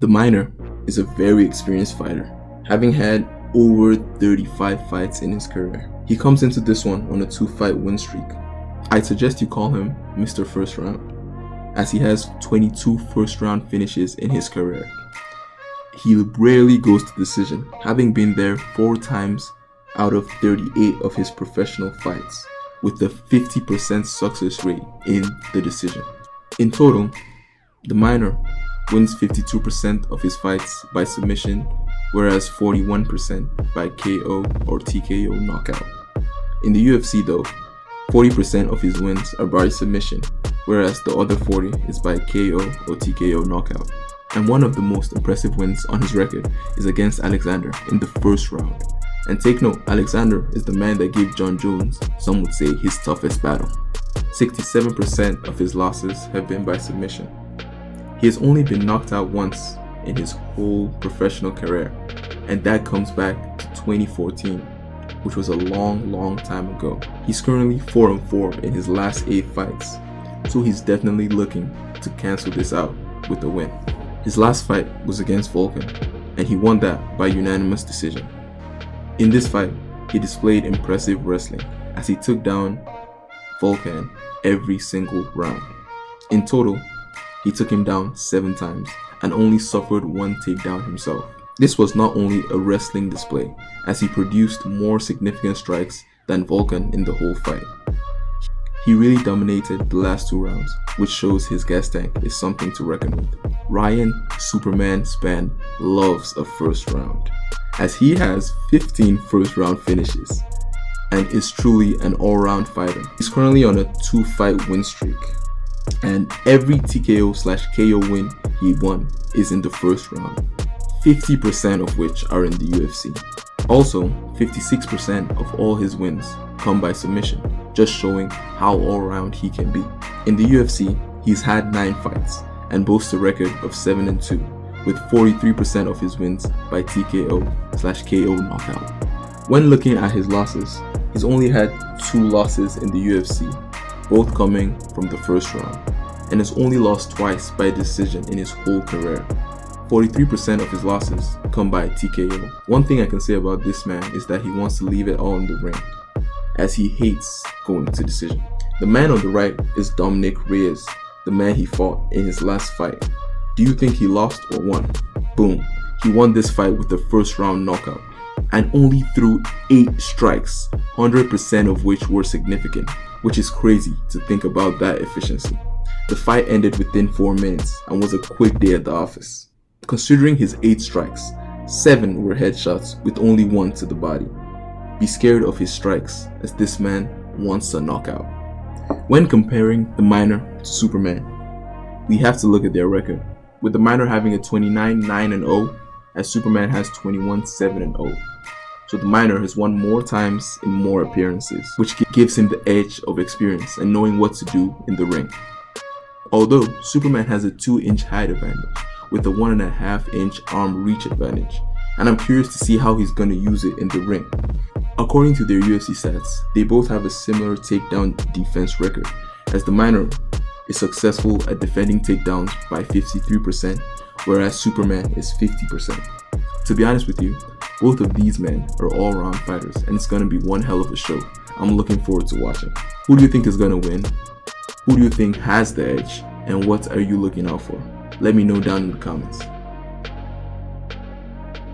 Theminer is a very experienced fighter, having had over 35 fights in his career. He comes into this one on a 2-fight win streak. I'd suggest you call him Mr. First Round, as he has 22 first round finishes in his career. He rarely goes to decision, having been there 4 times out of 38 of his professional fights, with a 50% success rate in the decision. In total, Theminer wins 52% of his fights by submission, whereas 41% by KO or TKO knockout. In the UFC though, 40% of his wins are by submission, whereas the other 40 is by KO or TKO knockout. And one of the most impressive wins on his record is against Alexander in the first round. And take note, Alexander is the man that gave John Jones, some would say, his toughest battle. 67% of his losses have been by submission. He has only been knocked out once in his whole professional career, and that comes back to 2014, which was a long time ago. He's currently 4-4 in his last 8 fights, so he's definitely looking to cancel this out with a win. His last fight was against Volkan, and he won that by unanimous decision. In this fight, he displayed impressive wrestling as he took down Volkan every single round. In total, he took him down 7 times and only suffered 1 takedown himself. This was not only a wrestling display, as he produced more significant strikes than Volkan in the whole fight. He really dominated the last 2 rounds, which shows his gas tank is something to reckon with. Ryan Superman Spann loves a first round, as he has 15 first round finishes and is truly an all-round fighter. He's currently on a 2-fight win streak, and every TKO/KO win he won is in the first round, 50% of which are in the UFC. Also, 56% of all his wins come by submission, just showing how all-round he can be. In the UFC, he's had 9 fights and boasts a record of 7-2, with 43% of his wins by TKO/KO knockout. When looking at his losses, he's only had 2 losses in the UFC, both coming from the first round, and has only lost twice by decision in his whole career. 43% of his losses come by TKO. One thing I can say about this man is that he wants to leave it all in the ring, as he hates going to decision. The man on the right is Dominic Reyes, the man he fought in his last fight. Do you think he lost or won? Boom, he won this fight with a first round knockout, and only threw 8 strikes, 100% of which were significant, which is crazy to think about that efficiency. The fight ended within 4 minutes and was a quick day at the office. Considering his 8 strikes, 7 were headshots with only 1 to the body. Be scared of his strikes, as this man wants a knockout. When comparing Theminer to Superman, we have to look at their record, with Theminer having a 29-9-0, as Superman has 21-7-0. So Theminer has won more times in more appearances, which gives him the edge of experience and knowing what to do in the ring. Although Superman has a 2-inch height advantage, with a 1.5-inch arm reach advantage, and I'm curious to see how he's going to use it in the ring. According to their UFC stats, they both have a similar takedown defense record, as Theminer is successful at defending takedowns by 53%, whereas Superman is 50%. To be honest with you, both of these men are all-round fighters, and it's going to be one hell of a show. I'm looking forward to watching. Who do you think is going to win? Who do you think has the edge? And what are you looking out for? Let me know down in the comments.